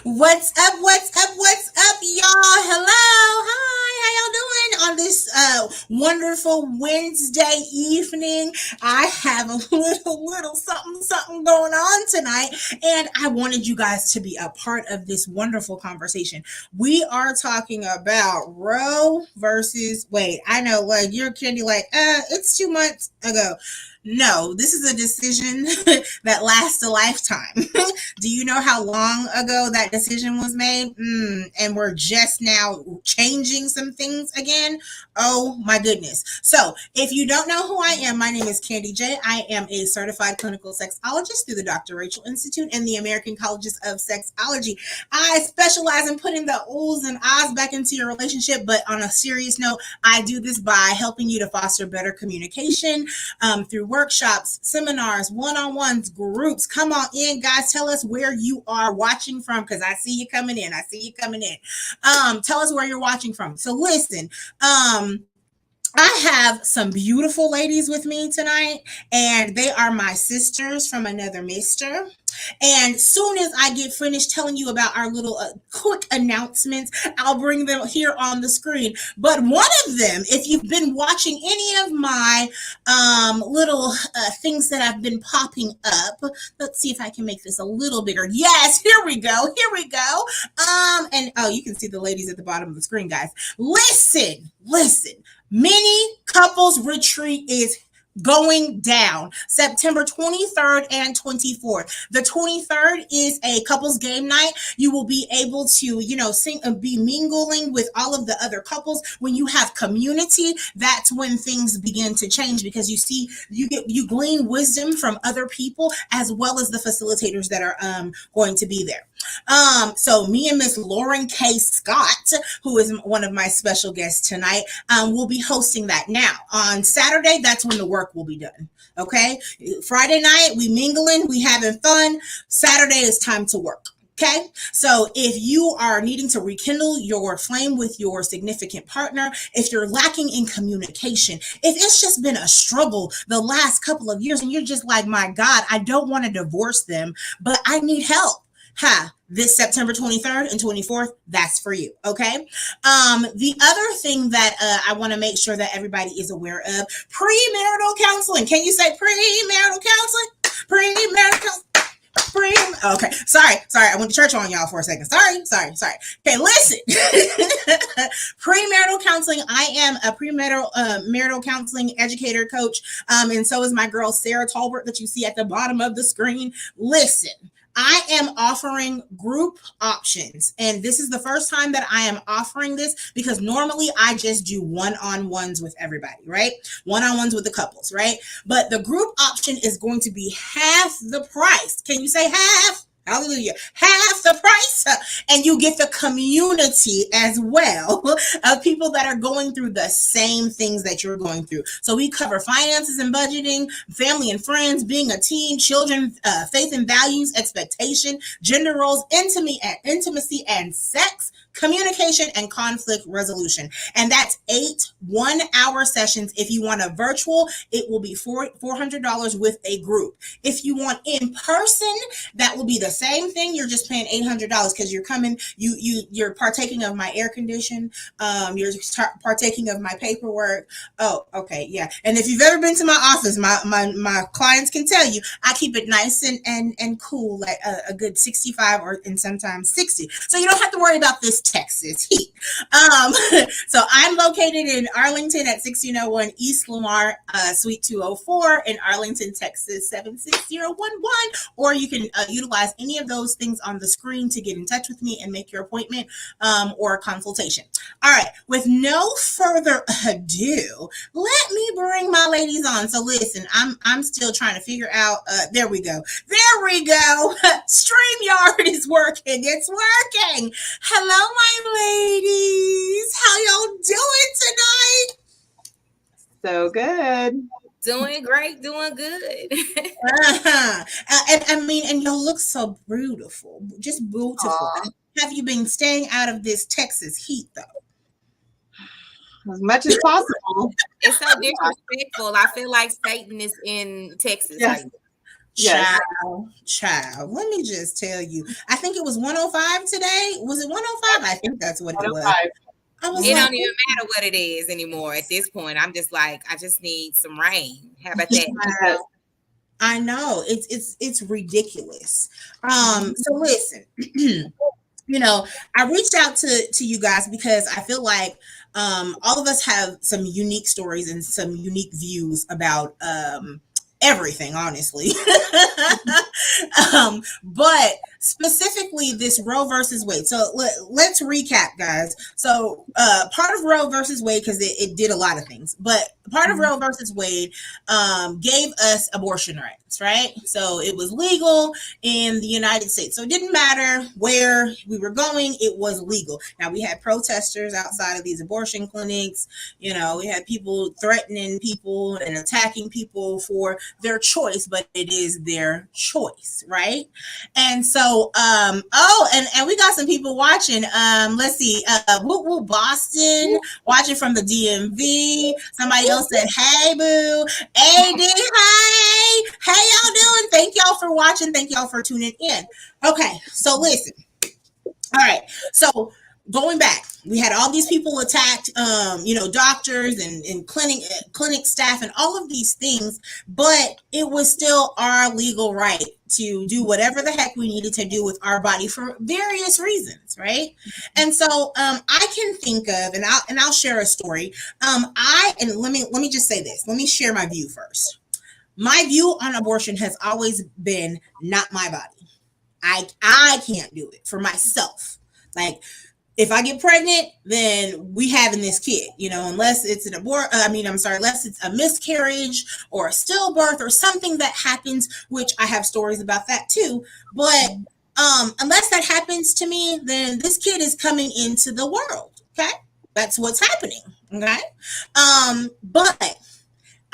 What's up? What's up? What's up, y'all? Hello. Hi. How y'all doing on this wonderful Wednesday evening? I have a little something going on tonight, and I wanted you guys to be a part of this wonderful conversation. We are talking about Roe versus Wade. I know, like you're Candy, like it's 2 months ago. No, this is a decision that lasts a lifetime. Do you know how long ago that decision was made? And we're just now changing some things again. Oh my goodness. So, if you don't know who I am, my name is Candy J. I am a certified clinical sexologist through the Dr. Rachel Institute and the American Colleges of Sexology. I specialize in putting the oohs and ahs back into your relationship, but on a serious note, I do this by helping you to foster better communication through workshops, seminars, one-on-ones, groups. Come on in, guys. Tell us where you are watching from, because I see you coming in. Tell us where you're watching from. So listen, I have some beautiful ladies with me tonight, and they are my sisters from another mister. And soon as I get finished telling you about our little quick announcements, I'll bring them here on the screen. But one of them, if you've been watching any of my little things that have been popping up, let's see if I can make this a little bigger. Yes, here we go. And oh, you can see the ladies at the bottom of the screen, guys. Listen. Mini couples retreat is going down September 23rd and 24th. The 23rd is a couples game night. You will be able to, sing and be mingling with all of the other couples. When you have community, that's when things begin to change, because you glean wisdom from other people as well as the facilitators that are going to be there. So me and Miss Lauren K. Scott, who is one of my special guests tonight, will be hosting that. Now on Saturday, that's when the work will be done. Okay. Friday night, we mingling, we having fun. Saturday is time to work. Okay. So if you are needing to rekindle your flame with your significant partner, if you're lacking in communication, if it's just been a struggle the last couple of years and you're just like, my God, I don't want to divorce them, but I need help. This September 23rd and 24th, that's for you. Okay. The other thing that I want to make sure that everybody is aware of, premarital counseling. Can you say premarital counseling? Okay. Sorry. I went to church on y'all for a second. Sorry. Okay, listen. Premarital counseling. I am a marital counseling educator coach. And so is my girl, Sarah Tolbert, that you see at the bottom of the screen. Listen. I am offering group options, and this is the first time that I am offering this, because normally I just do one-on-ones with everybody, right? One-on-ones with the couples, right? But the group option is going to be half the price. Can you say half? Hallelujah. Half the price. And you get the community as well of people that are going through the same things that you're going through. So we cover finances and budgeting, family and friends, being a teen, children, faith and values, expectation, gender roles, intimacy and sex, communication, and conflict resolution. And that's 8 one-hour sessions. If you want a virtual, it will be $400 with a group. If you want in person, that will be the same thing. You're just paying $800 because you're coming, you're partaking of my air condition. You're partaking of my paperwork. Oh, okay. Yeah. And if you've ever been to my office, my clients can tell you, I keep it nice and cool, like a good 65 and sometimes 60. So you don't have to worry about this Texas heat. So I'm located in Arlington at 1601 East Lamar, Suite 204 in Arlington, Texas 76011. Or you can utilize any of those things on the screen to get in touch with me and make your appointment or consultation. All right. With no further ado, let me bring my ladies on. So listen, I'm still trying to figure out. There we go. Streamyard is working. It's working. Hello, my ladies. How y'all doing tonight? So good. Doing great, doing good. And y'all look so beautiful. Just beautiful. Aww. Have you been staying out of this Texas heat, though? As much as possible. It's so disrespectful. I feel like Satan is in Texas. Yes. Yes. Child. Let me just tell you. I think it was 105 today. Was it 105? I think that's what it was. 105. I was It like, don't even matter what it is anymore at this point. I'm just like, I just need some rain. How about that? Yes. I know it's ridiculous. So listen, I reached out to you guys because I feel like all of us have some unique stories and some unique views about everything, honestly. But specifically this Roe versus Wade. So let's recap, guys. So part of Roe versus Wade, because it did a lot of things, but part of Roe versus Wade gave us abortion rights, right? So it was legal in the United States. So it didn't matter where we were going, it was legal. Now we had protesters outside of these abortion clinics. We had people threatening people and attacking people for their choice, but it is their choice, right? And so and we got some people watching. Let's see, Boston watching from the DMV. Somebody else said, hey boo. AD, hey y'all doing? Thank y'all for watching. Thank y'all for tuning in. Okay, so listen. All right, so going back, we had all these people attacked, doctors and clinic staff and all of these things, but it was still our legal right to do whatever the heck we needed to do with our body for various reasons, right? And so I can think of, and I'll share a story. Let me just say this. Let me share my view first. My view on abortion has always been not my body. I can't do it for myself. Like, if I get pregnant, then we having this kid, unless it's unless it's a miscarriage or a stillbirth or something that happens, which I have stories about that too. But unless that happens to me, then this kid is coming into the world. Okay. That's what's happening. Okay. But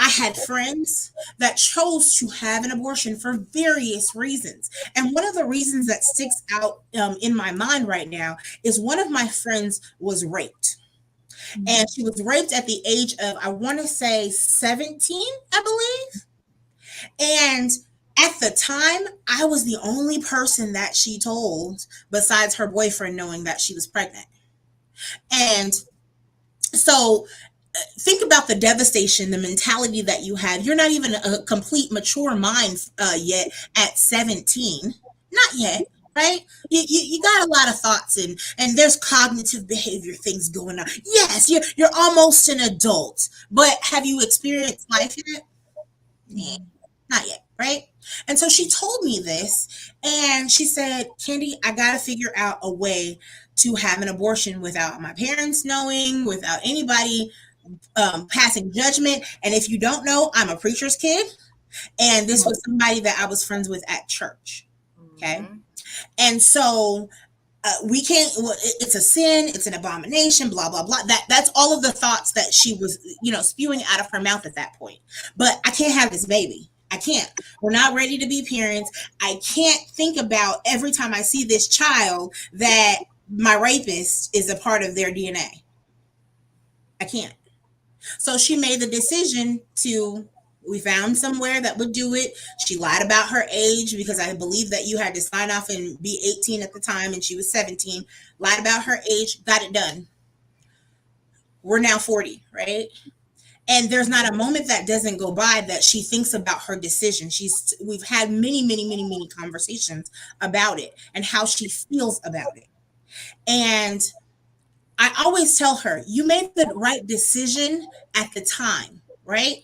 I had friends that chose to have an abortion for various reasons. And one of the reasons that sticks out in my mind right now is one of my friends was raped. And she was raped at the age of, I want to say 17, I believe. And at the time, I was the only person that she told, besides her boyfriend, knowing that she was pregnant. And so think about the devastation, the mentality that you had. You're not even a complete mature mind yet at 17. Not yet, right? You got a lot of thoughts and there's cognitive behavior things going on. Yes, you're almost an adult, but have you experienced life yet? Yeah, not yet, right? And so she told me this, and she said, Candy, I got to figure out a way to have an abortion without my parents knowing, without anybody passing judgment. And if you don't know, I'm a preacher's kid, and this was somebody that I was friends with at church. Okay. And so we can't, it's a sin, it's an abomination, blah, blah, blah. That's all of the thoughts that she was, spewing out of her mouth at that point. But I can't have this baby. I can't. We're not ready to be parents. I can't think about every time I see this child that my rapist is a part of their DNA. I can't. So she made the decision we found somewhere that would do it. She lied about her age because I believe that you had to sign off and be 18 at the time, and she was 17. Lied about her age, got it done. We're now 40, right? And there's not a moment that doesn't go by that she thinks about her decision. We've had many, many, many, many conversations about it and how she feels about it. And I always tell her, you made the right decision at the time, right?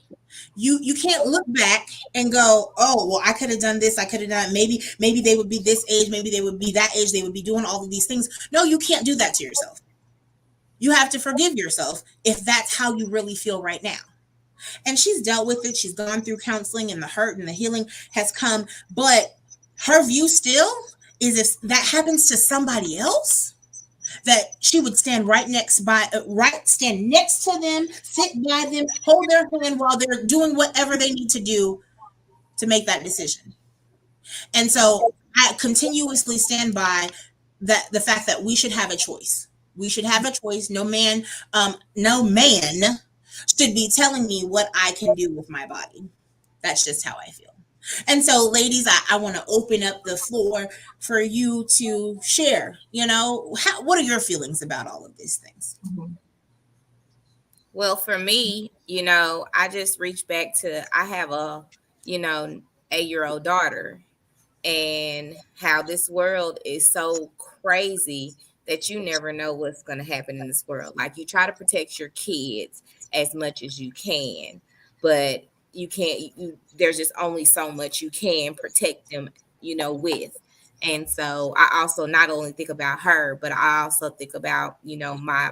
You can't look back and go, oh, well, I could have done this. I could have done, maybe they would be this age. Maybe they would be that age. They would be doing all of these things. No, you can't do that to yourself. You have to forgive yourself if that's how you really feel right now. And she's dealt with it. She's gone through counseling, and the hurt and the healing has come. But her view still is, if that happens to somebody else, that she would stand stand next to them, sit by them, hold their hand while they're doing whatever they need to do to make that decision. And so I continuously stand by the fact that we should have a choice. We should have a choice. No man should be telling me what I can do with my body. That's just how I feel. And so, ladies, I want to open up the floor for you to share. What are your feelings about all of these things? Mhm. Well, for me, I just reached back to I have a, you know, 8-year-old daughter, and how this world is so crazy that you never know what's going to happen in this world. Like, you try to protect your kids as much as you can, but you can't. There's just only so much you can protect them, with. And so I also not only think about her, but I also think about my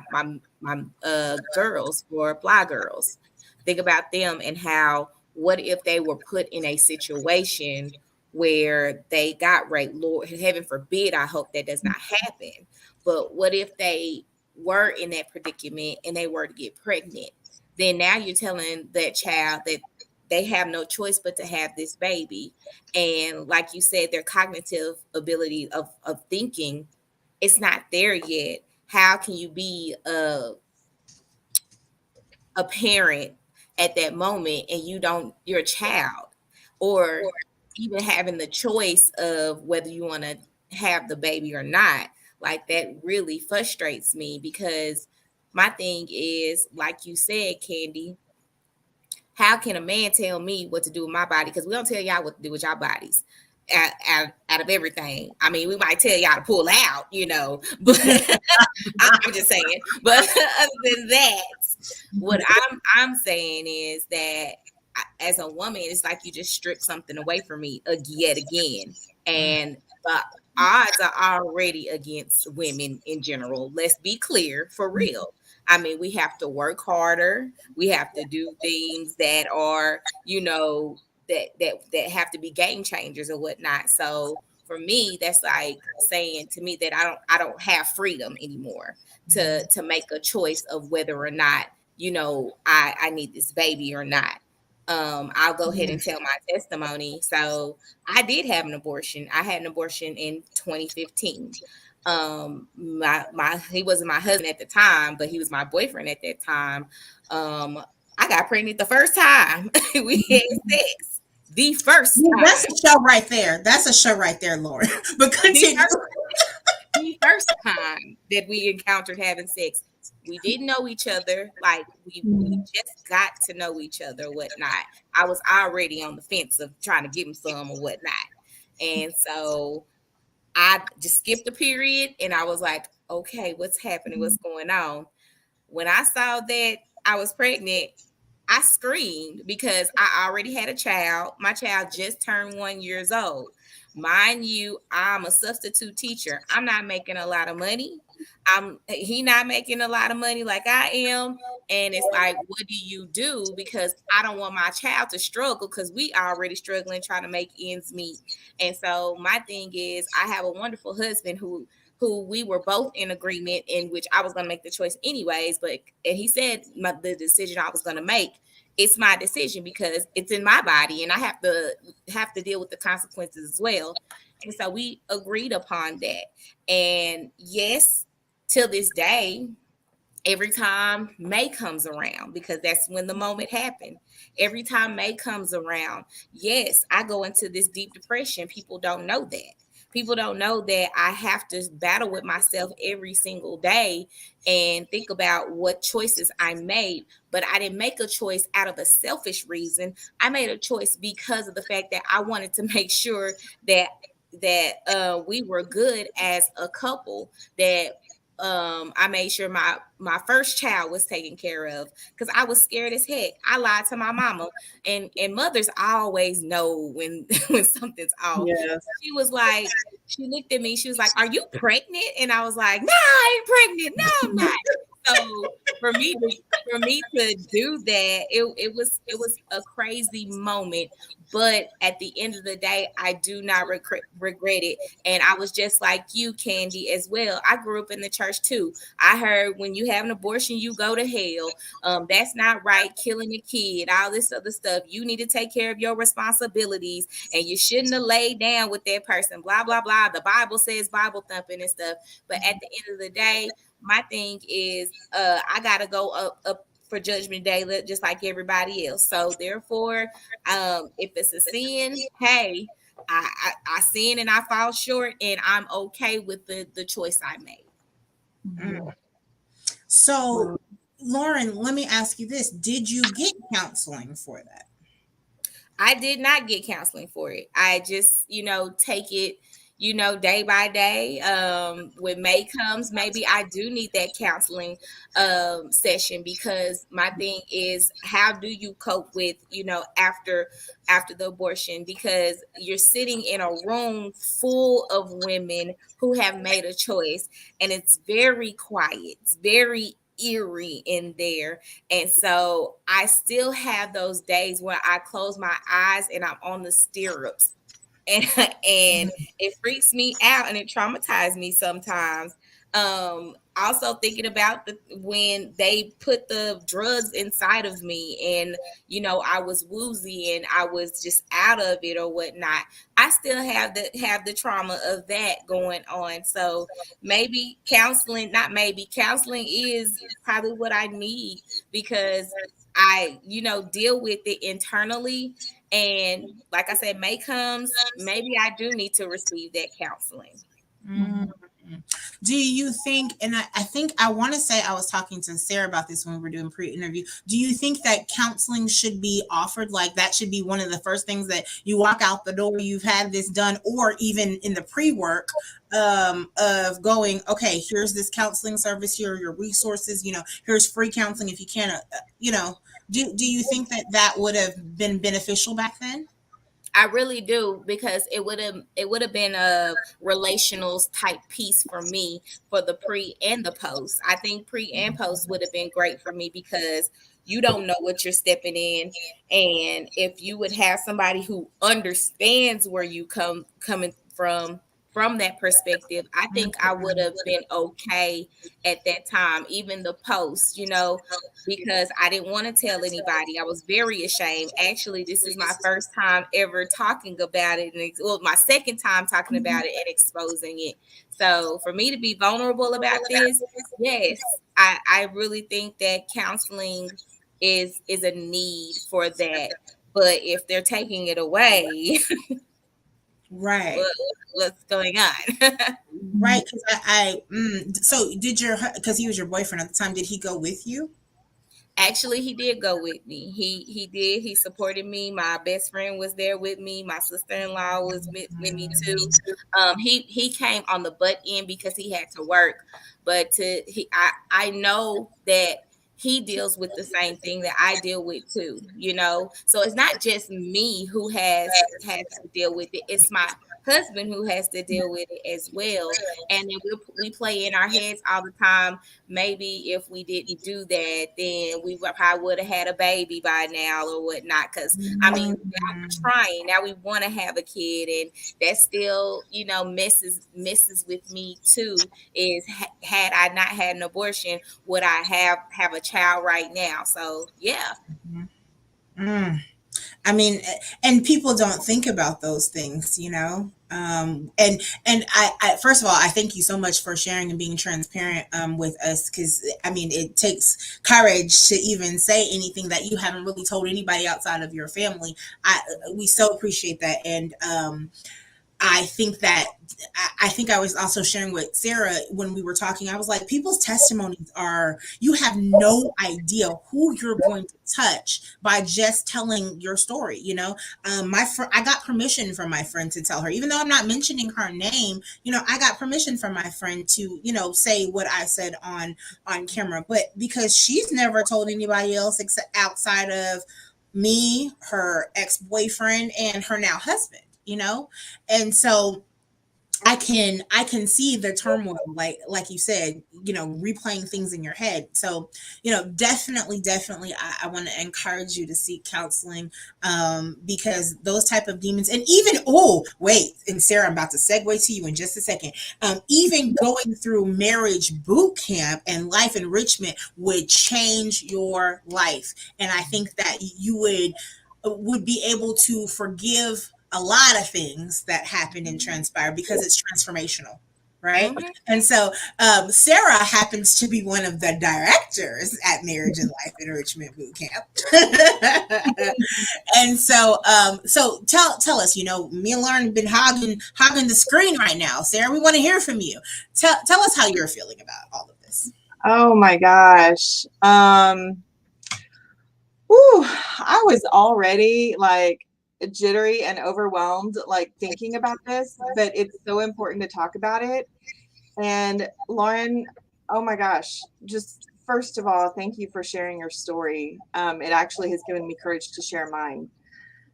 girls, or fly girls. Think about them and how, what if they were put in a situation where they got raped? Lord, heaven forbid, I hope that does not happen. But what if they were in that predicament and they were to get pregnant? Then now you're telling that child that they have no choice but to have this baby. And like you said, their cognitive ability of thinking, it's not there yet. How can you be a parent at that moment and you're a child, or even having the choice of whether you want to have the baby or not? Like, that really frustrates me, because my thing is, like you said, Candy, how can a man tell me what to do with my body? Because we don't tell y'all what to do with your bodies. Out of everything, I mean, we might tell y'all to pull out, but I'm just saying. But other than that, what I'm saying is that as a woman, it's like you just stripped something away from me yet again, and the odds are already against women in general. Let's be clear, for real. I mean, we have to work harder. We have to do things that are, that have to be game changers or whatnot. So for me, that's like saying to me that I don't have freedom anymore to make a choice of whether or not, I need this baby or not. I'll go ahead and tell my testimony. So I did have an abortion. I had an abortion in 2015. My he wasn't my husband at the time, but he was my boyfriend at that time. I got pregnant the first time we had sex. The first Well, time. that's a show right there. That's a show right there, Lauren. But continue. The first time that we encountered having sex, we didn't know each other. Like, we just got to know each other, or whatnot. I was already on the fence of trying to give him some or whatnot. And so I just skipped a period and I was like, okay, what's happening? What's going on? When I saw that I was pregnant, I screamed because I already had a child. My child just turned 1 year old. Mind you, I'm a substitute teacher. I'm not making a lot of money. He not making a lot of money like I am. And it's like, what do you do? Because I don't want my child to struggle, because we already struggling trying to make ends meet. And so my thing is, I have a wonderful husband who we were both in agreement, in which I was going to make the choice anyways. And he said the decision I was going to make, it's my decision because it's in my body and I have to deal with the consequences as well. And so we agreed upon that. And yes, till this day, every time May comes around, because that's when the moment happened. Every time May comes around, yes, I go into this deep depression. People don't know that. People don't know that I have to battle with myself every single day and think about what choices I made. But I didn't make a choice out of a selfish reason. I made a choice because of the fact that I wanted to make sure that we were good as a couple, that I made sure my first child was taken care of, because I was scared as heck. I lied to my mama, and mothers always know when when something's off. Yes. She was like, she looked at me, she was like, "Are you pregnant?" And I was like, "No, I ain't pregnant. No, I'm not." So for me to do that, it was a crazy moment. But at the end of the day, I do not regret it. And I was just like you, Candy, as well. I grew up in the church too. I heard, when you have an abortion, you go to hell. That's not right. Killing a kid, all this other stuff. You need to take care of your responsibilities, and you shouldn't have laid down with that person. Blah blah blah. The Bible says Bible thumping and stuff. But at the end of the day, my thing is, I gotta go up for Judgment Day, just like everybody else. So therefore, if it's a sin, hey, I sin and I fall short, and I'm okay with the choice I made. Mm. So, Lauren, let me ask you this. Did you get counseling for that? I did not get counseling for it. I just, take it, day by day. When May comes, maybe I do need that counseling session, because my thing is, how do you cope with, after the abortion? Because you're sitting in a room full of women who have made a choice, and it's very quiet. It's very eerie in there. And so I still have those days where I close my eyes and I'm on the stirrups. And it freaks me out and it traumatizes me sometimes. Also thinking about when they put the drugs inside of me, and I was woozy and I was just out of it or whatnot. I still have the trauma of that going on. So maybe counseling, not maybe, counseling is probably what I need, because I deal with it internally. And like I said, May comes, maybe I do need to receive that counseling. Mm. Do you think, and I think I want to say I was talking to Sarah about this when we were doing pre-interview. Do you think that counseling should be offered? Like that should be one of the first things that you walk out the door, you've had this done, or even in the pre-work of going, okay, here's this counseling service, here are your resources, here's free counseling if you can, do you think that would have been beneficial back then? I really do, because it would have been a relational type piece for me for the pre and the post. I think pre and post would have been great for me, because you don't know what you're stepping in, and if you would have somebody who understands where you coming from that perspective, I think I would have been okay at that time, even the post, because I didn't want to tell anybody. I was very ashamed. Actually, this is my first time ever talking about it, and my second time talking about it and exposing it. So for me to be vulnerable about this, yes, I really think that counseling is a need for that. But if they're taking it away, Right. what's going on? Right. Because so because he was your boyfriend at the time, did he go with you? Actually, he did go with me. He did. He supported me. My best friend was there with me. My sister-in-law was with me too. He came on the butt end because he had to work, but I know that he deals with the same thing that I deal with too. So it's not just me who has to deal with it. It's my husband who has to deal with it as well. And then we play in our heads all the time. Maybe if we didn't do that, then we probably would have had a baby by now or whatnot. Because I mean, now we're trying. Now we want to have a kid, and that still, messes with me too. Is had I not had an abortion, would I have a child right now? So yeah. Mm. I mean, and people don't think about those things, and I first of all, I thank you so much for sharing and being transparent with us, because I mean, it takes courage to even say anything that you haven't really told anybody outside of your family. We so appreciate that, and I think that I think I was also sharing with Sarah when we were talking. I was like, people's testimonies you have no idea who you're going to touch by just telling your story. I got permission from my friend to tell her, even though I'm not mentioning her name. I got permission from my friend to say what I said on camera, but because she's never told anybody else except outside of me, her ex-boyfriend, and her now husband. And so I can see the turmoil, like you said, replaying things in your head. So, definitely, I want to encourage you to seek counseling, because those type of demons, and even, oh wait, and Sarah, I'm about to segue to you in just a second. Even going through marriage boot camp and life enrichment would change your life, and I think that you would be able to forgive a lot of things that happen and transpire, because it's transformational. right? Mhm. And so Sarah happens to be one of the directors at Marriage and Life Enrichment Boot Camp. And so so tell us, me and Lauren have been hogging the screen right now. Sarah, we want to hear from you. Tell us how you're feeling about all of this. Oh my gosh. I was already like jittery and overwhelmed, like thinking about this, but it's so important to talk about it. And Lauren, oh my gosh, just first of all, thank you for sharing your story. It actually has given me courage to share mine.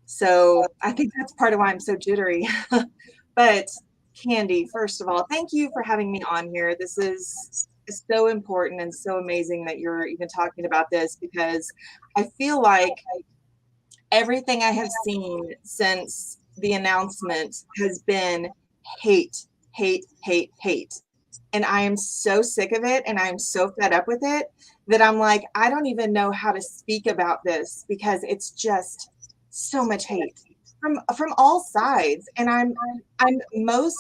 So I think that's part of why I'm so jittery. But Candy, first of all, thank you for having me on here. This is so important and so amazing that you're even talking about this, because I feel like everything I have seen since the announcement has been hate, hate, hate, hate. And I am so sick of it, and I'm so fed up with it that I'm like, I don't even know how to speak about this, because it's just so much hate from all sides. And I'm most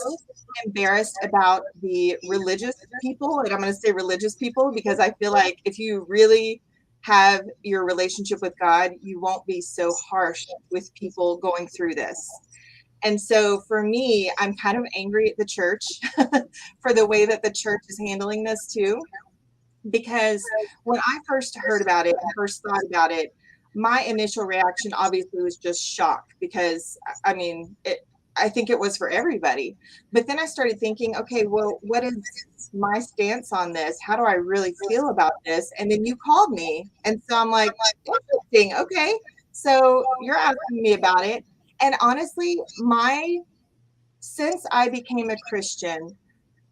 embarrassed about the religious people, and I'm going to say religious people, because I feel like if you really have your relationship with God, you won't be so harsh with people going through this. And so for me, I'm kind of angry at the church for the way that the church is handling this too. Because when I first heard about it and first thought about it, my initial reaction obviously was just shock, because I mean, I think it was for everybody. But then I started thinking, okay, well, what is my stance on this? How do I really feel about this? And then you called me. And so I'm like, interesting. Okay. So you're asking me about it. And honestly, since I became a Christian,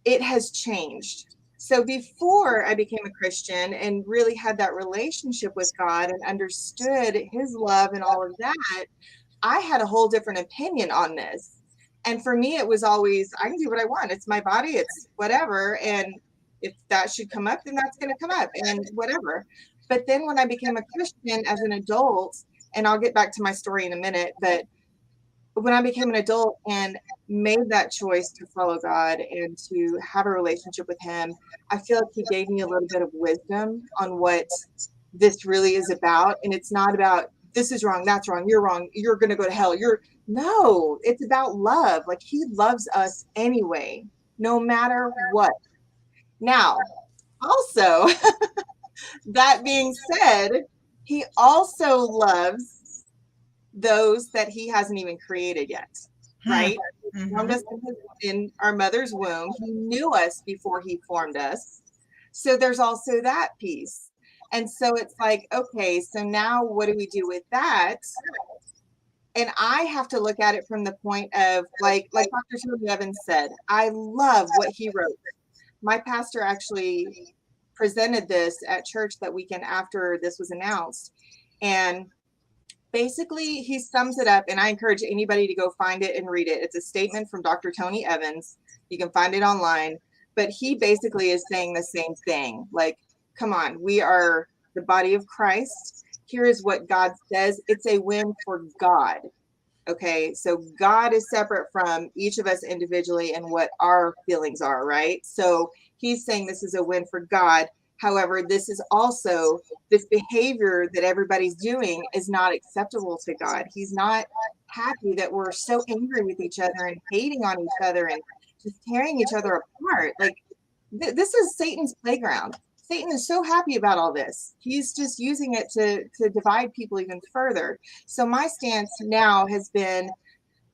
it has changed. So before I became a Christian and really had that relationship with God and understood his love and all of that, I had a whole different opinion on this. And for me, it was always, I can do what I want. It's my body, it's whatever. And if that should come up, then that's going to come up and whatever. But then when I became a Christian as an adult, and I'll get back to my story in a minute, but when I became an adult and made that choice to follow God and to have a relationship with him, I feel like he gave me a little bit of wisdom on what this really is about. And it's not about this is wrong, that's wrong, you're going to go to hell. No, it's about love. Like he loves us anyway, no matter what. Now, also, that being said, he also loves those that he hasn't even created yet, right? He formed us in our mother's womb. He knew us before he formed us. So there's also that piece. And so it's like, okay, so now what do we do with that? And I have to look at it from the point of like Dr. Tony Evans said, I love what he wrote. My pastor actually presented this at church that weekend after this was announced. And basically, he sums it up, and I encourage anybody to go find it and read it. It's a statement from Dr. Tony Evans. You can find it online, but he basically is saying the same thing. Like, come on, we are the body of Christ. Here is what God says. It's a win for God. Okay, so God is separate from each of us individually and what our feelings are, right? So he's saying this is a win for God. However, this is also this behavior that everybody's doing is not acceptable to God. He's not happy that we're so angry with each other and hating on each other and just tearing each other apart. Like this is Satan's playground. Satan is so happy about all this. He's just using it to divide people even further. So my stance now has been,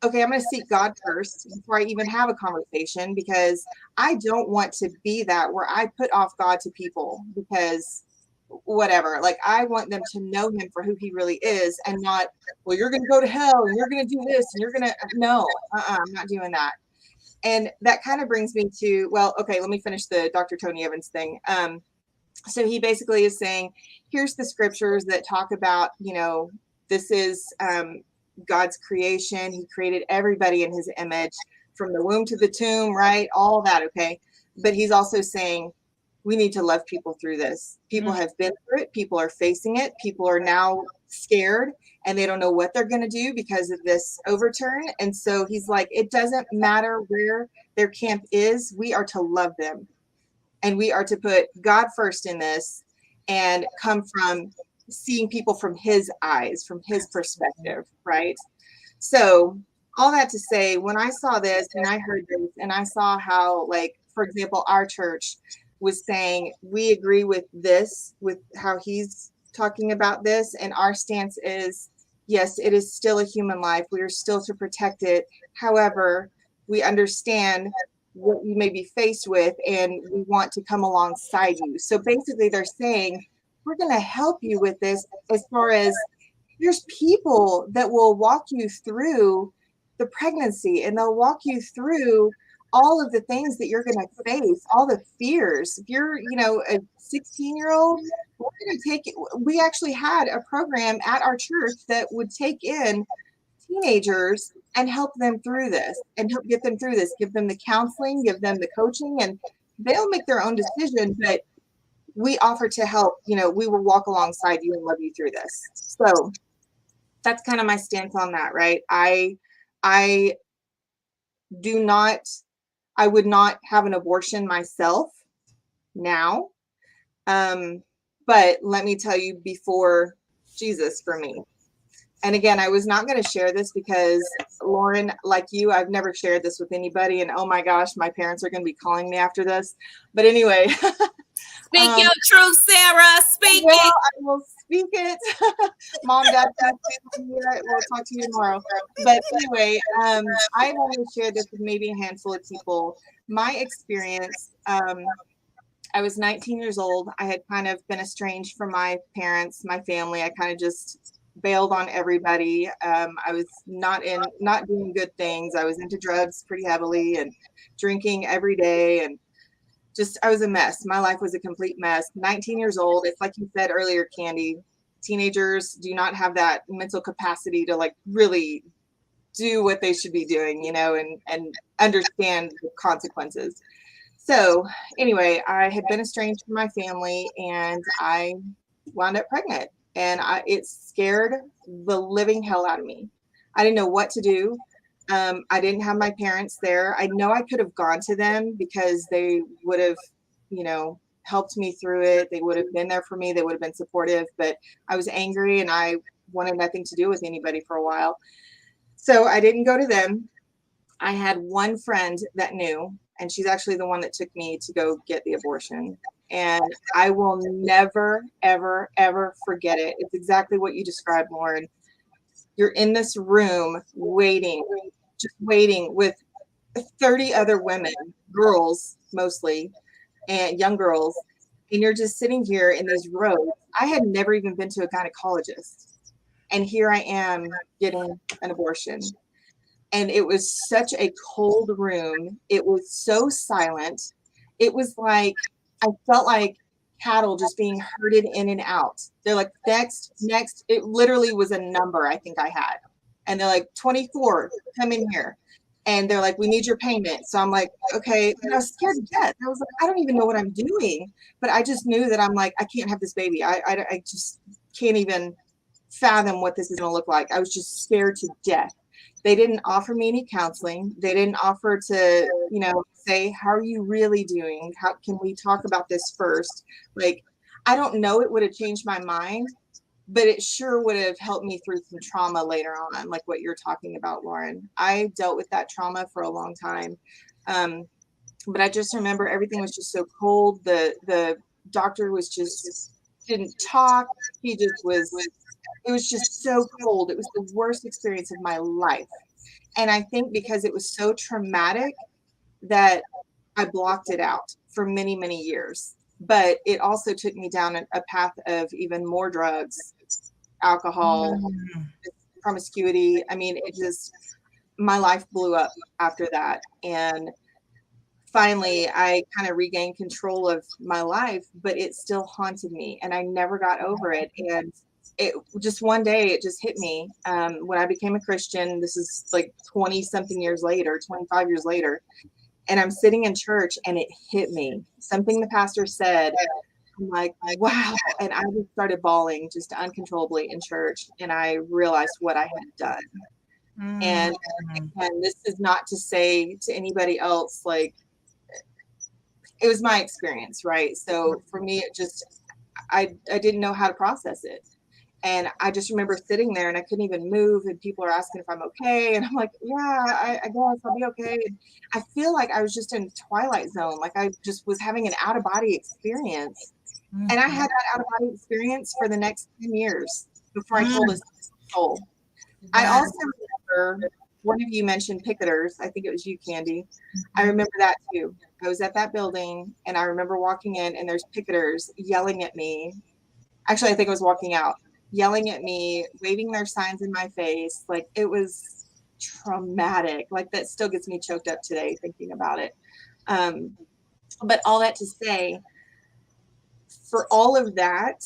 okay, I'm going to seek God first before I even have a conversation, because I don't want to be that where I put off God to people because whatever. Like I want them to know him for who he really is, and not, well, you're going to go to hell and you're going to do this and you're going to, no, I'm not doing that. And that kind of brings me to, well, okay, let me finish the Dr. Tony Evans thing. So he basically is saying, here's the scriptures that talk about, this is God's creation. He created everybody in his image from the womb to the tomb, right? All that, okay? But he's also saying we need to love people through this. People have been through it. People are facing it. People are now scared and they don't know what they're going to do because of this overturn. And so he's like, it doesn't matter where their camp is. We are to love them. And we are to put God first in this and come from seeing people from his eyes, from his perspective, right? So all that to say, when I saw this and I heard this and I saw how, like, for example, our church was saying, we agree with this, with how he's talking about this. And our stance is, yes, it is still a human life. We are still to protect it. However, we understand what you may be faced with and we want to come alongside you. So basically they're saying, we're going to help you with this, as far as there's people that will walk you through the pregnancy and they'll walk you through all of the things that you're going to face, all the fears. If you're, a 16-year-old, we're going to take it. We actually had a program at our church that would take in teenagers and help them through this and help get them through this, give them the counseling, give them the coaching, and they'll make their own decision. But we offer to help, we will walk alongside you and love you through this. So that's kind of my stance on that, right? I would not have an abortion myself now. But let me tell you, before Jesus for me. And again, I was not going to share this because, Lauren, like you, I've never shared this with anybody. And oh my gosh, my parents are going to be calling me after this. But anyway. Speak your truth, Sarah. Speak it. I will speak it. Mom, Dad, we'll talk to you tomorrow. But anyway, I've only shared this with maybe a handful of people. My experience, I was 19 years old. I had kind of been estranged from my parents, my family. I kind of just bailed on everybody. I was not doing good things. I was into drugs pretty heavily and drinking every day, and I was a mess. My life was a complete mess. 19 years old. It's like you said earlier, Candy, teenagers do not have that mental capacity to like really do what they should be doing, and understand the consequences. So anyway, I had been estranged from my family and I wound up pregnant, and it scared the living hell out of me. I didn't know what to do. I didn't have my parents there. I know I could have gone to them because they would have, helped me through it. They would have been there for me. They would have been supportive, but I was angry and I wanted nothing to do with anybody for a while. So I didn't go to them. I had one friend that knew, and she's actually the one that took me to go get the abortion. And I will never, ever, ever forget it. It's exactly what you described, Lauren. You're in this room waiting with 30 other women, girls mostly, and young girls. And you're just sitting here in these rows. I had never even been to a gynecologist. And here I am getting an abortion. And it was such a cold room. It was so silent. It was like, I felt like cattle just being herded in and out. They're like, next. It literally was a number I think I had. And they're like, 24, come in here. And they're like, we need your payment. So I'm like, okay. And I was scared to death. I was like, I don't even know what I'm doing. But I just knew that I'm like, I can't have this baby. I just can't even fathom what this is going to look like. I was just scared to death. They didn't offer me any counseling. They didn't offer to, say, how are you really doing? How can we talk about this first? Like, I don't know, it would have changed my mind, but it sure would have helped me through some trauma later on, like what you're talking about, Lauren. I dealt with that trauma for a long time. But I just remember everything was just so cold. The doctor was just didn't talk. He just was, it was just so cold. It was the worst experience of my life. And I think because it was so traumatic that I blocked it out for many, many years. But it also took me down a path of even more drugs, alcohol, promiscuity. I mean, my life blew up after that. And finally, I kind of regained control of my life, but it still haunted me and I never got over it. And it just one day, it just hit me when I became a Christian. This is like 20 something years later, 25 years later. And I'm sitting in church and it hit me. Something the pastor said I'm like, wow. And I just started bawling just uncontrollably in church. And I realized what I had done. And this is not to say to anybody else, like, it was my experience, right? So for me, it just, I didn't know how to process it. And I just remember sitting there and I couldn't even move, and people are asking if I'm okay. And I'm like, yeah, I guess I'll be okay. And I feel like I was just in Twilight Zone. Like I just was having an out of body experience. And I had that out of body experience for the next 10 years before I told a soul. I also remember one of you mentioned picketers. I think it was you, Candy. I remember that too. I was at that building and I remember walking in and there's picketers yelling at me. Actually, I think I was walking out, yelling at me, waving their signs in my face. Like, it was traumatic. Like, that still gets me choked up today thinking about it. But all that to say, for all of that,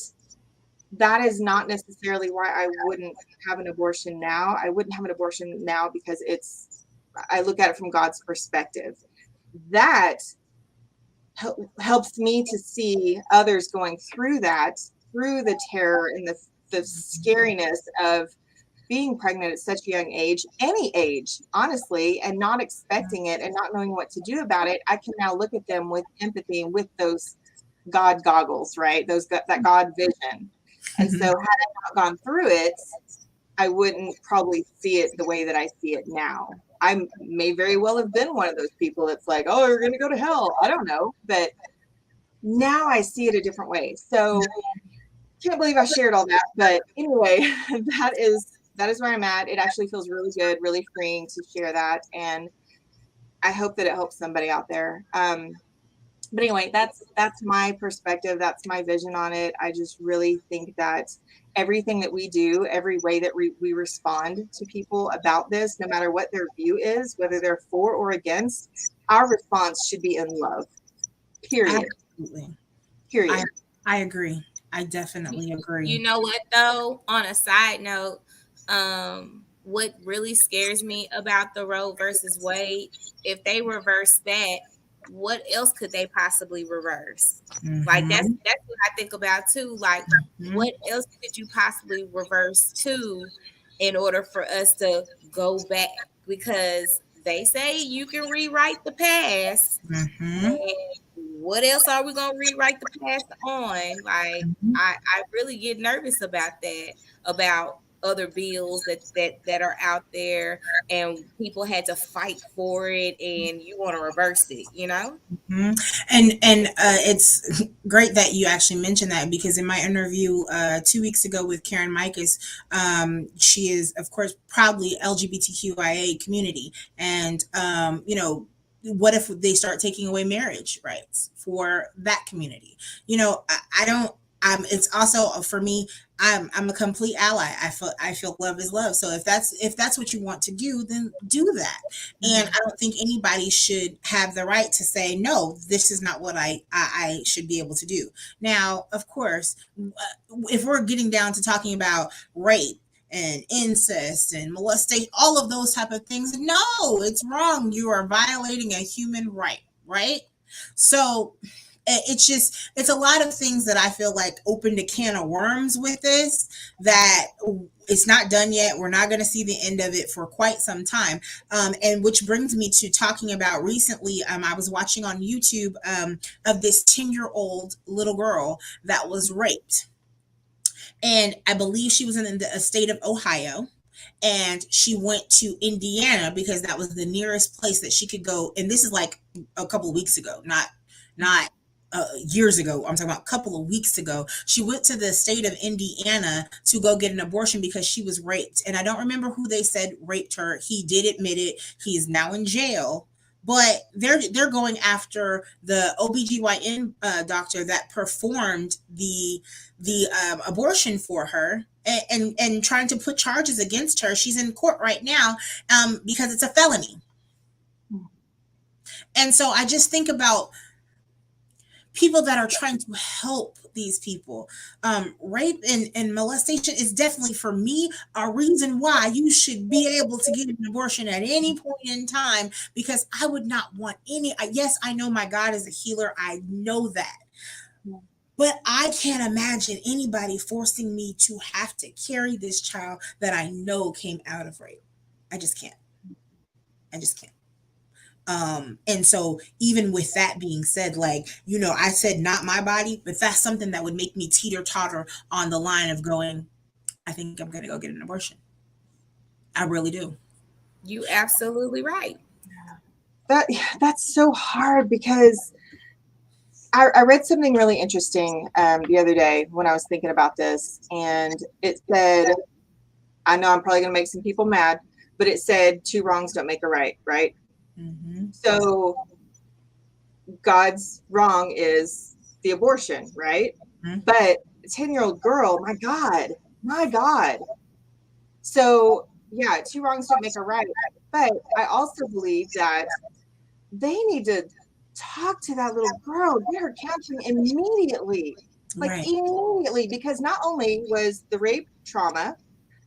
that is not necessarily why I wouldn't have an abortion now. I wouldn't have an abortion now because I look at it from God's perspective. That helps me to see others going through that, through the terror and the scariness of being pregnant at such a young age, any age, honestly, and not expecting it and not knowing what to do about it. I can now look at them with empathy and with those God goggles, right? That God vision. And so had I not gone through it, I wouldn't probably see it the way that I see it now. I may very well have been one of those people that's like, oh, you're going to go to hell. I don't know. But now I see it a different way. So can't believe I shared all that. But anyway, that is where I'm at. It actually feels really good, really freeing to share that. And I hope that it helps somebody out there. But anyway, that's my perspective. That's my vision on it. I just really think that everything that we do, every way that we respond to people about this, no matter what their view is, whether they're for or against, our response should be in love. Period. Absolutely. Period. I agree. I definitely agree. You know what, though? On a side note, what really scares me about the Roe versus Wade, if they reverse that, what else could they possibly reverse? Like that's what I think about too. Like, what else could you possibly reverse to in order for us to go back? Because they say you can rewrite the past. And what else are we gonna rewrite the past on? Like, I really get nervous about that, about other bills that are out there and people had to fight for it and you want to reverse it, you know? And it's great that you actually mentioned that, because in my interview 2 weeks ago with Karen Mikas, she is of course proudly LGBTQIA community, and what if they start taking away marriage rights for that community? I don't. It's also for me. I'm a complete ally. I feel love is love. So if that's what you want to do, then do that. And I don't think anybody should have the right to say no. This is not what I should be able to do. Now, of course, if we're getting down to talking about rape and incest and molestation, all of those type of things, no, it's wrong. You are violating a human right, right? So it's a lot of things that I feel like opened a can of worms with this, that it's not done yet. We're not going to see the end of it for quite some time. And which brings me to talking about recently, I was watching on YouTube of this 10-year-old little girl that was raped. And I believe she was in the state of Ohio. And she went to Indiana because that was the nearest place that she could go. And this is like a couple of weeks ago, not years ago. I'm talking about a couple of weeks ago. She went to the state of Indiana to go get an abortion because she was raped. And I don't remember who they said raped her. He did admit it. He is now in jail. But they're going after the OBGYN doctor that performed the abortion for her, and trying to put charges against her. She's in court right now because it's a felony. And so I just think about people that are trying to help these people. Rape and molestation is definitely, for me, a reason why you should be able to get an abortion at any point in time, because I would not want any. Yes, I know my God is a healer. I know that. But I can't imagine anybody forcing me to have to carry this child that I know came out of rape. I just can't. I just can't. And so even with that being said, like, I said not my body, but that's something that would make me teeter totter on the line of going, I think I'm gonna go get an abortion. I really do. You absolutely right. That's so hard because I read something really interesting the other day when I was thinking about this, and it said, I know I'm probably going to make some people mad, but it said 2 wrongs don't make a right, right? Mm-hmm. So God's wrong is the abortion, right? Mm-hmm. But a 10-year-old girl, my God. So yeah, 2 wrongs don't make a right. But I also believe that they need to talk to that little girl, get her counseling immediately, Right. immediately, because not only was the rape trauma,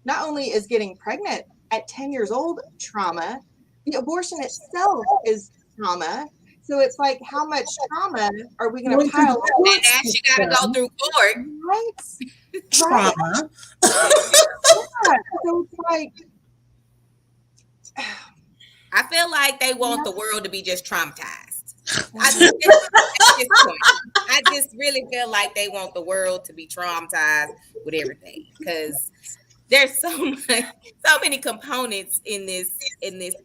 not only is getting pregnant at 10 years old trauma, the abortion itself is trauma. So it's like, how much trauma are we going to pile up? And now she got to go through court. Right? Trauma. Yeah. So it's like, I feel like they want the world to be just traumatized. I just really feel like they want the world to be traumatized with everything, because there's so many components in this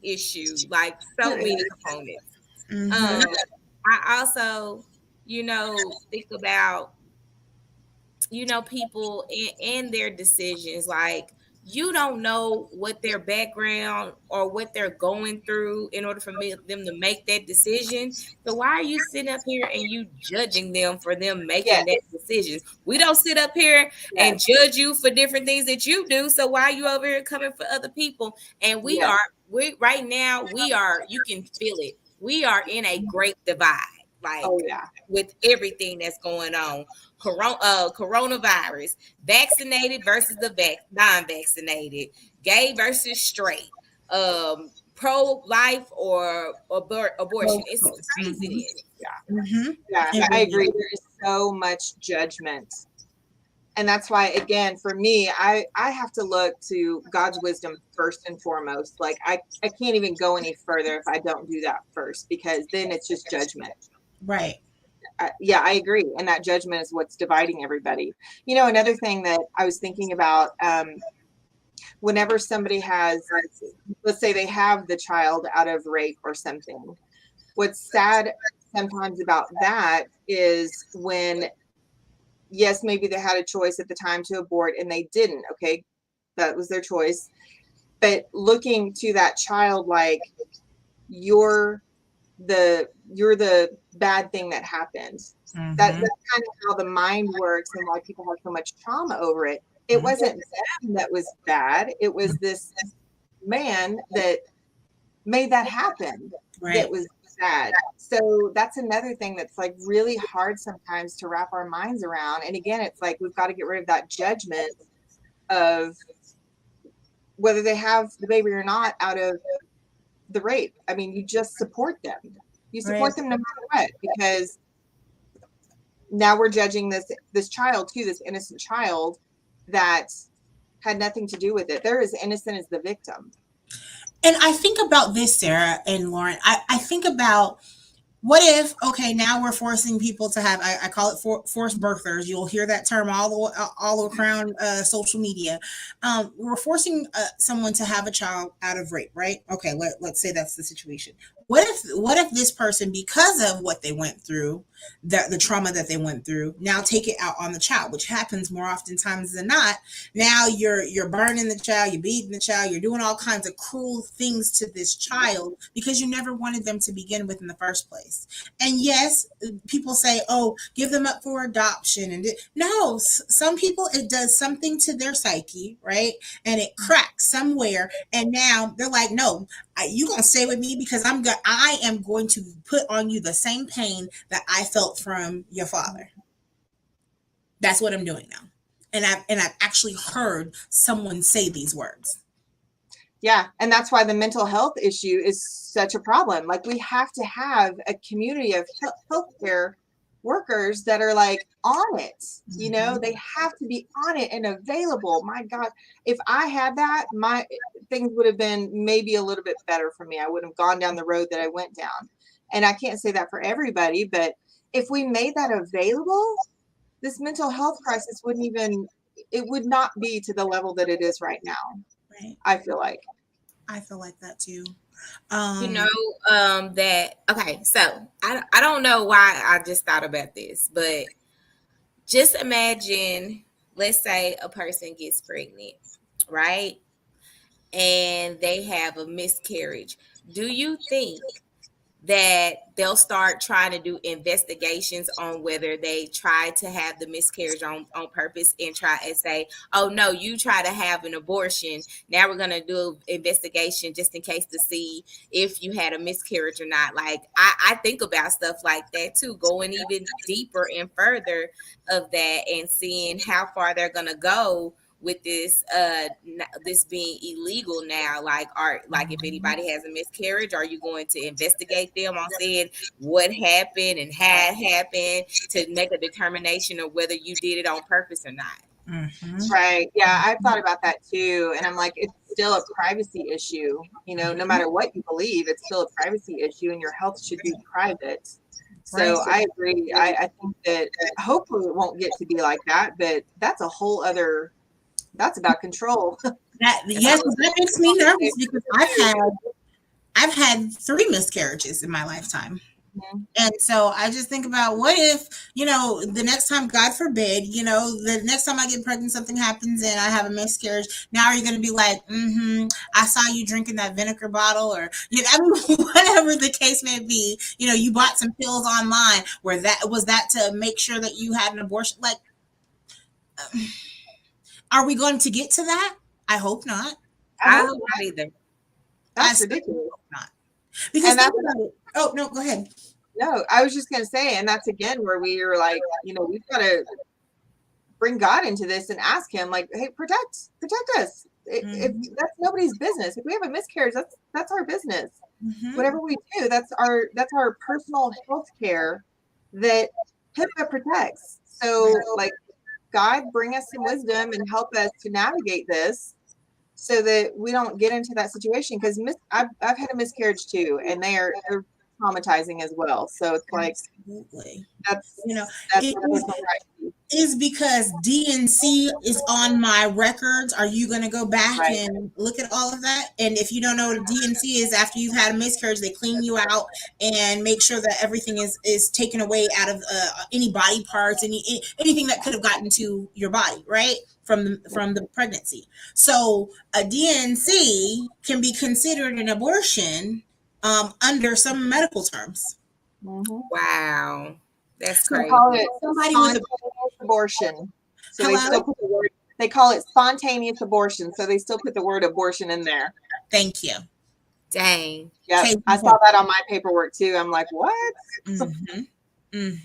issue, like so many components. Mm-hmm. I also, think about, people and their decisions. Like, you don't know what their background or what they're going through in order for them to make that decision. So why are you sitting up here and you judging them for them making that decision? We don't sit up here and judge you for different things that you do. So why are you over here coming for other people? And we right now, you can feel it. We are in a great divide. Like, with everything that's going on, coronavirus, vaccinated versus the non-vaccinated, gay versus straight, pro-life or abortion. It's crazy. Mm-hmm. Yeah, I agree. There is so much judgment. And that's why, again, for me, I have to look to God's wisdom first and foremost. Like, I can't even go any further if I don't do that first, because then it's just judgment. Right. Yeah, I agree. And that judgment is what's dividing everybody. Another thing that I was thinking about, whenever somebody has, let's say they have the child out of rape or something, what's sad sometimes about that is when, yes, maybe they had a choice at the time to abort and they didn't. Okay, that was their choice. But looking to that child like, you're the bad thing that happened. Mm-hmm. That's kind of how the mind works, and why people have so much trauma over it. It wasn't them that was bad. It was this man that made that happen. Right. That was sad. So that's another thing that's like really hard sometimes to wrap our minds around. And again, it's like, we've got to get rid of that judgment of whether they have the baby or not out of the rape. I mean, you just support them. You support them no matter what, because now we're judging this child too, this innocent child that had nothing to do with it. They're as innocent as the victim. And I think about this, Sarah and Lauren. I think about, what if, okay, now we're forcing people to have, I call it forced birthers. You'll hear that term all around social media. We're forcing someone to have a child out of rape, right? Okay, let's say that's the situation. What if this person, because of what they went through, the trauma that they went through, now take it out on the child, which happens more oftentimes than not. Now you're burning the child, you're beating the child, you're doing all kinds of cruel things to this child because you never wanted them to begin with in the first place. And yes, people say, oh, give them up for adoption. And no, some people, it does something to their psyche, right? And it cracks somewhere. And now they're like, no, you're going to stay with me because I am going to put on you the same pain that I felt from your father. That's what I'm doing now. And I've actually heard someone say these words. Yeah. And that's why the mental health issue is such a problem. Like, we have to have a community of healthcare workers that are like on it. You know, they have to be on it and available. My God, if I had that, my things would have been maybe a little bit better for me. I wouldn't have gone down the road that I went down. And I can't say that for everybody, but if we made that available, this mental health crisis it would not be to the level that it is right now. Right. I feel like that too. Okay, so I don't know why I just thought about this, but just imagine, let's say a person gets pregnant, right? And they have a miscarriage. Do you think that they'll start trying to do investigations on whether they try to have the miscarriage on purpose and try and say, oh no, you try to have an abortion, now we're going to do an investigation just in case to see if you had a miscarriage or not? Like I think about stuff like that too, going even deeper and further of that and seeing how far they're going to go with this being illegal now. Like if anybody has a miscarriage, are you going to investigate them on saying what happened and how it happened to make a determination of whether you did it on purpose or not? Right. Yeah, I've thought about that too, and I'm like, it's still a privacy issue. You know, no matter what you believe, it's still a privacy issue, and your health should be private. So I agree. I think that hopefully it won't get to be like that, but that's a whole other. That's about control. That makes me nervous because I've had 3 miscarriages in my lifetime. And so I just think about, what if, the next time, God forbid, the next time I get pregnant, something happens and I have a miscarriage. Now are you going to be like, I saw you drinking that vinegar bottle, or, whatever the case may be, you bought some pills online where that to make sure that you had an abortion. Like, are we going to get to that? I hope not. I hope not either. That's ridiculous. Not. Because think about it. Oh, no, go ahead. No, I was just going to say, and that's again where we are like, we've got to bring God into this and ask him, like, hey, protect us. If that's nobody's business. If we have a miscarriage, that's our business. Whatever we do, that's our personal health care that HIPAA protects. So like, God, bring us some wisdom and help us to navigate this so that we don't get into that situation. Because I've had a miscarriage too, and they're traumatizing as well. So it's like, absolutely. That's is because DNC is on my records. Are you going to go back and look at all of that? And if you don't know what a DNC is, after you've had a miscarriage, they clean you out and make sure that everything is taken away out of any body parts, anything that could have gotten to your body, right? From the pregnancy. So a DNC can be considered an abortion under some medical terms. Wow. That's crazy. Call it spontaneous abortion. So they call it spontaneous abortion. So they still put the word abortion in there. Thank you. Dang. Yeah, I saw that on my paperwork too. I'm like, what? So you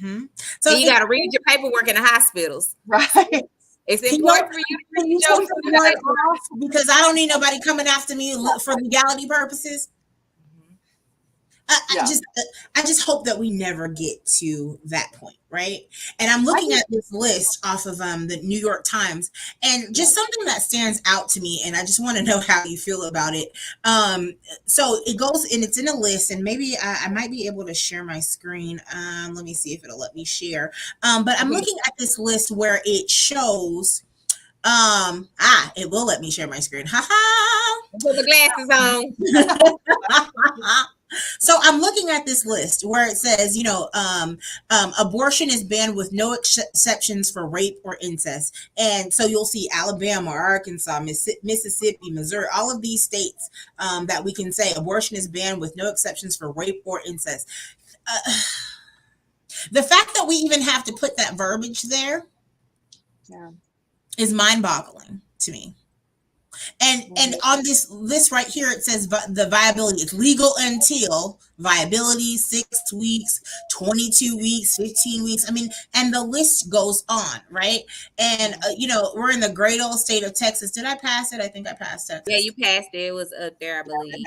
got to read your paperwork in the hospitals, right? It's important for you to read your paperwork because I don't need nobody coming after me for legality purposes. I just hope that we never get to that point, right? And I'm looking at this list off of the New York Times, and just something that stands out to me, and I just want to know how you feel about it. So it goes, and it's in a list, and maybe I might be able to share my screen. Let me see if it'll let me share. But I'm looking at this list where it shows. It will let me share my screen. Put the glasses on. So I'm looking at this list where it says, abortion is banned with no exceptions for rape or incest. And so you'll see Alabama, Arkansas, Mississippi, Missouri, all of these states that we can say abortion is banned with no exceptions for rape or incest. The fact that we even have to put that verbiage there is mind-boggling to me. And on this list right here, it says the viability is legal until viability 6 weeks, 22 weeks, 15 weeks. I mean, and the list goes on, right? And, we're in the great old state of Texas. Did I pass it? I think I passed it. Yeah, you passed it. It was up there, I believe.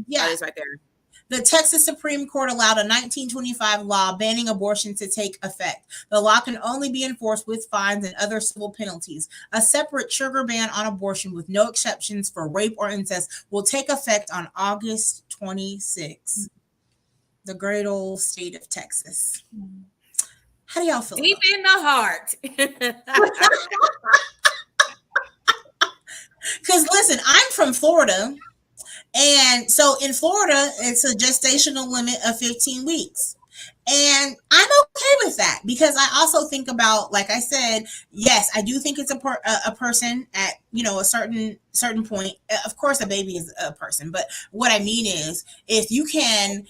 Yeah. Oh, it's right there. The Texas Supreme Court allowed a 1925 law banning abortion to take effect. The law can only be enforced with fines and other civil penalties. A separate trigger ban on abortion with no exceptions for rape or incest will take effect on August 26th. The great old state of Texas. How do y'all feel? Deep in the heart. Because listen, I'm from Florida. And so in Florida, it's a gestational limit of 15 weeks. And I'm okay with that because I also think about, like I said, yes, I do think it's a person at, a certain point. Of course, a baby is a person, but what I mean is if you can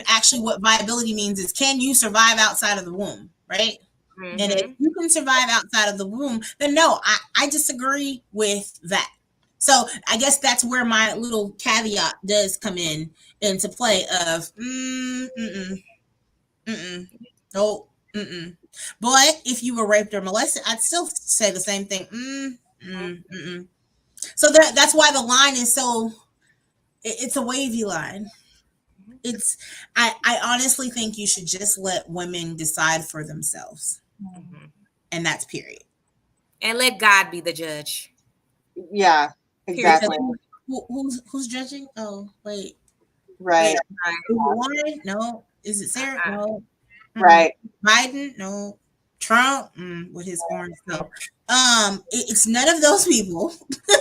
actually, what viability means is, can you survive outside of the womb, right? Mm-hmm. And if you can survive outside of the womb, then no, I disagree with that. So I guess that's where my little caveat does come into play of no. But if you were raped or molested, I'd still say the same thing. So that's why the line is so. It's a wavy line. I honestly think you should just let women decide for themselves, and that's period. And let God be the judge. Yeah, exactly. Who's judging? Oh, wait. Right. Warren? No. Is it Sarah? No. Right. Biden? No. Trump? With his orange stuff. It's none of those people.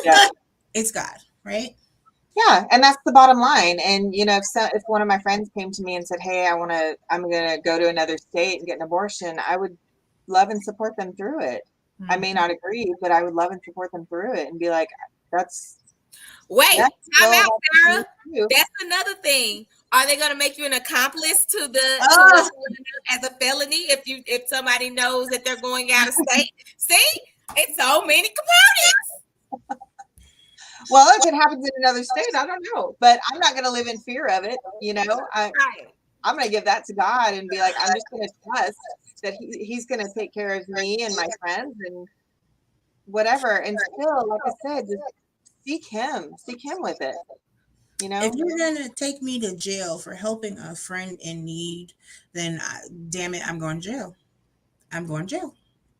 Yeah. It's God, right? Yeah, and that's the bottom line. And if one of my friends came to me and said, "Hey, I'm gonna go to another state and get an abortion," I would love and support them through it. I may not agree, but I would love and support them through it and be like, Wait, time out, Sarah. That's another thing. Are they going to make you an accomplice to as a felony if somebody knows that they're going out of state? See, it's so many components. Well, if it happens in another state, I don't know, but I'm not going to live in fear of it. I'm going to give that to God and be like, I'm just going to trust that He's going to take care of me and my friends and whatever. And still, like I said, just seek Him with it. If you're gonna take me to jail for helping a friend in need, then damn it, I'm going to jail.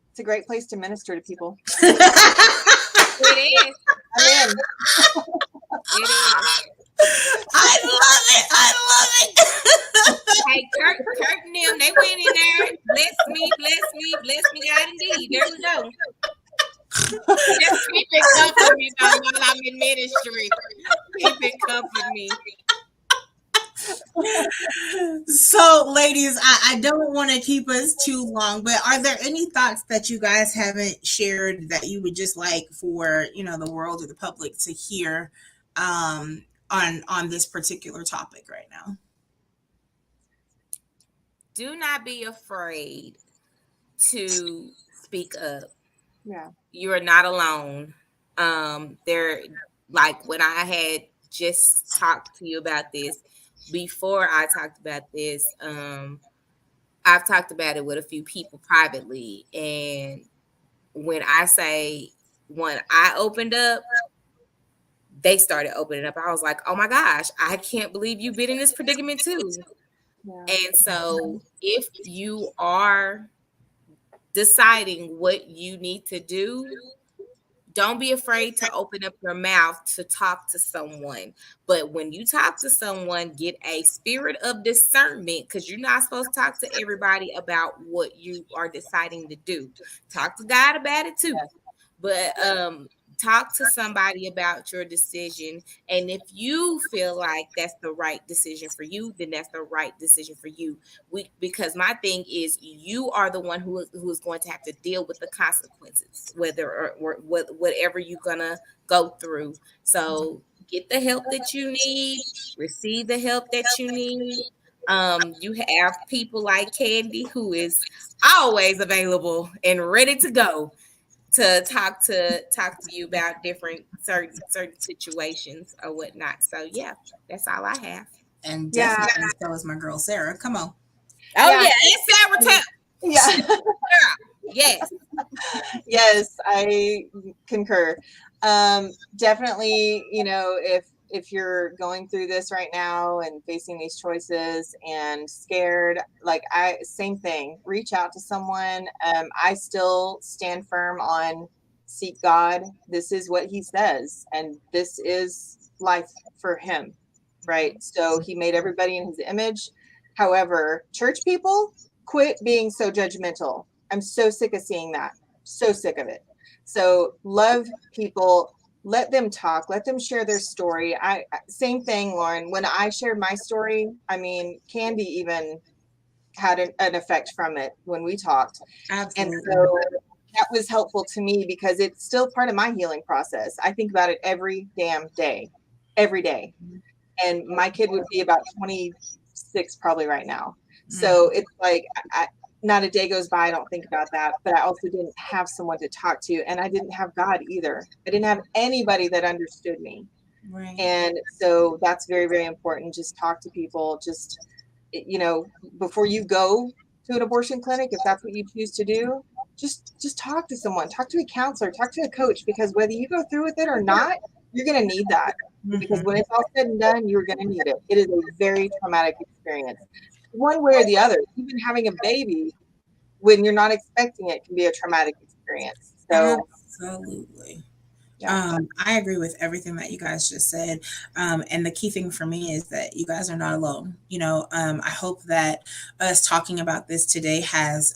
It's a great place to minister to people. It is. I'm in. It is. I love it. Hey, Kurt and them, they went in there. Bless me, God indeed. There we go. Just keep it comfort me while I'm in ministry. Keep it comfort me. So, ladies, I don't want to keep us too long, but are there any thoughts that you guys haven't shared that you would just like for the world or the public to hear on this particular topic right now? Do not be afraid to speak up. Yeah. You are not alone. There, like when I had just talked to you about this, before I talked about this, I've talked about it with a few people privately. And when I opened up, they started opening up. I was like, oh my gosh, I can't believe you've been in this predicament too. Yeah. And so if you are deciding what you need to do, don't be afraid to open up your mouth to talk to someone. But when you talk to someone, get a spirit of discernment, because you're not supposed to talk to everybody about what you are deciding to do. Talk to God about it too. But talk to somebody about your decision. And if you feel like that's the right decision for you, then that's the right decision for you. Because my thing is, you are the one who is going to have to deal with the consequences, whatever you're gonna go through. So get the help that you need, receive the help that you need. You have people like Candy, who is always available and ready to go to talk to you about certain situations or whatnot. So yeah, that's all I have. And definitely so is my girl Sarah. Come on. Oh yeah, and Sarah Yeah. Yes. Yes, I concur. Definitely, if you're going through this right now and facing these choices and scared, like same thing, reach out to someone. I still stand firm on seek God. This is what he says, and this is life for him, right? So he made everybody in his image. However, church people, quit being so judgmental. I'm so sick of seeing that. So sick of it. So love people, let them talk, let them share their story. Same thing, Lauren. When I shared my story, I mean, Candy even had an effect from it when we talked. Absolutely. And so that was helpful to me because it's still part of my healing process. I think about it every damn day, every day. And my kid would be about 26 probably right now. So it's like, not a day goes by I don't think about that, but I also didn't have someone to talk to, and I didn't have God either. I didn't have anybody that understood me. Right. And so that's very, very important. Just talk to people. Just, you know, before you go to an abortion clinic, if that's what you choose to do, just talk to someone, talk to a counselor, talk to a coach, because whether you go through with it or not, you're going to need that. Because when it's all said and done, you're going to need it. It is a very traumatic experience, one way or the other. Even having a baby when you're not expecting it can be a traumatic experience. So absolutely. yeah. I agree with everything that you guys just said. And the key thing for me is that you guys are not alone. You know, I hope that us talking about this today has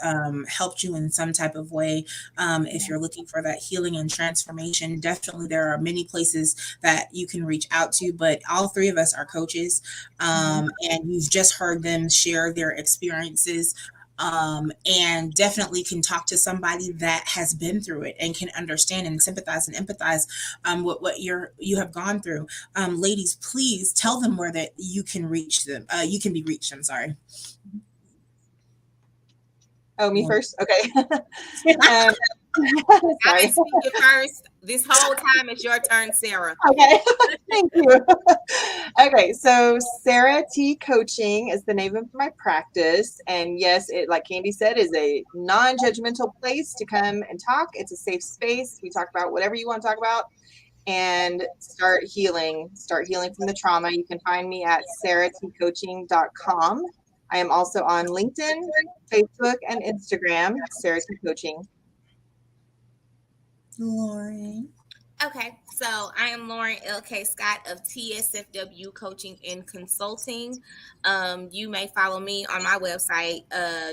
helped you in some type of way. If you're looking for that healing and transformation, definitely there are many places that you can reach out to, but all three of us are coaches. And you've just heard them share their experiences. And definitely can talk to somebody that has been through it and can understand and sympathize and empathize with what you have gone through. Ladies, please tell them where that you can reach them. You can be reached. I'm sorry. Oh, me first? Okay. I've Sorry. been speaking first. This whole time it's your turn, Sarah. Okay. Thank you. Okay. So Sarah T Coaching is the name of my practice. And yes, it, like Candy said, is a non-judgmental place to come and talk. It's a safe space. We talk about whatever you want to talk about and start healing from the trauma. You can find me at sarahtcoaching.com. I am also on LinkedIn, Facebook, and Instagram, Sarah T Coaching. Lauren. Okay, so I am Lauren L.K. Scott of TSFW Coaching and Consulting. You may follow me on my website,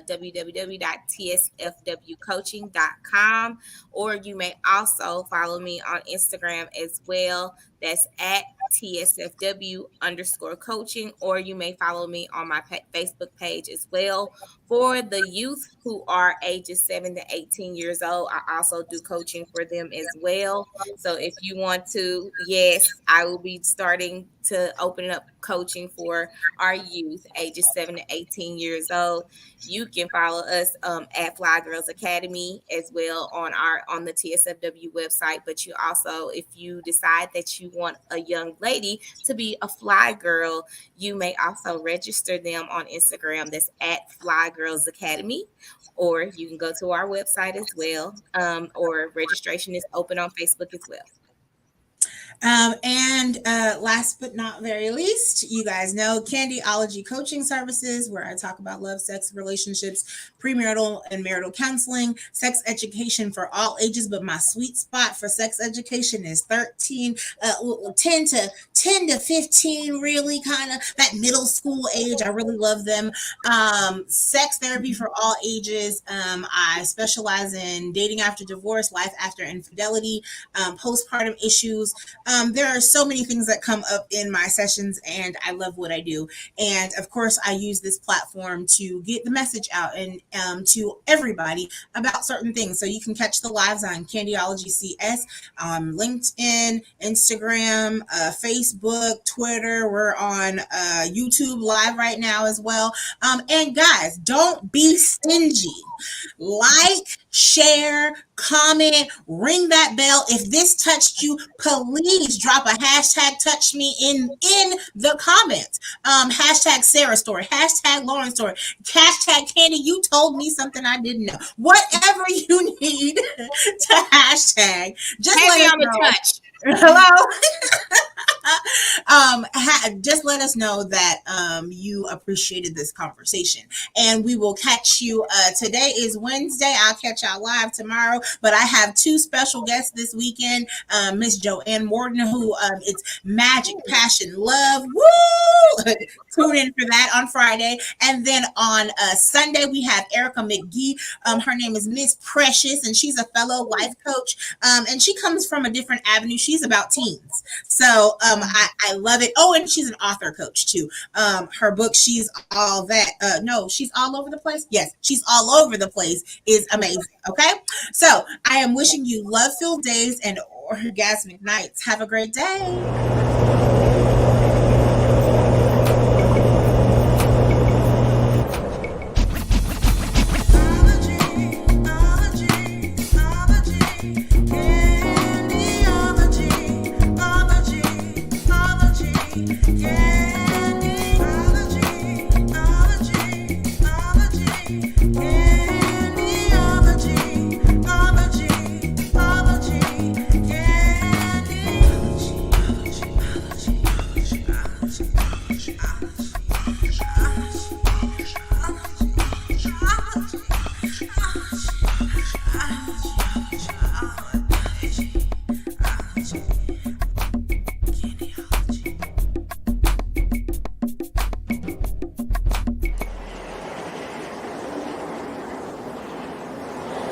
www.tsfwcoaching.com, or you may also follow me on Instagram as well. That's at TSFW_coaching, or you may follow me on my Facebook page as well. For the youth who are ages 7 to 18 years old, I also do coaching for them as well. So if you want to, yes, I will be starting to open up coaching for our youth ages 7 to 18 years old. You can follow us at Fly Girls Academy as well on the TSFW website. But you also, if you decide that you want a young lady to be a fly girl, you may also register them on Instagram. That's at Fly Girls Academy. Or you can go to our website as well, or registration is open on Facebook as well. And last but not very least, you guys know Candyology Coaching Services, where I talk about love, sex, relationships, premarital and marital counseling, sex education for all ages. But my sweet spot for sex education is 10 to 15, really kind of that middle school age. I really love them. Sex therapy for all ages. I specialize in dating after divorce, life after infidelity, postpartum issues. There are so many things that come up in my sessions, and I love what I do. And of course, I use this platform to get the message out and to everybody about certain things. So you can catch the lives on Candyology CS, LinkedIn, Instagram, Facebook, Twitter. We're on YouTube live right now as well. And guys, don't be stingy. Like, share, comment, ring that bell. If this touched you, please drop a hashtag touch me in the comments. Hashtag Sarah story, hashtag Lauren story, hashtag Candy, you told me something I didn't know. Whatever you need to hashtag, just Heavy let us on the know. touch. Hello. Just let us know that you appreciated this conversation, and we will catch you. Today is Wednesday. I'll catch y'all live tomorrow, but I have two special guests this weekend. Miss Joanne Morton, who it's Magic, Passion, Love. Woo! Tune in for that on Friday, and then on Sunday we have Erica McGee. Her name is Miss Precious, and she's a fellow life coach. And she comes from a different avenue. She's about teens. So I love it. Oh, and she's an author coach too. Her book, She's All That. No, She's All Over the Place. Yes, She's All Over the Place is amazing. Okay. So I am wishing you love-filled days and orgasmic nights. Have a great day.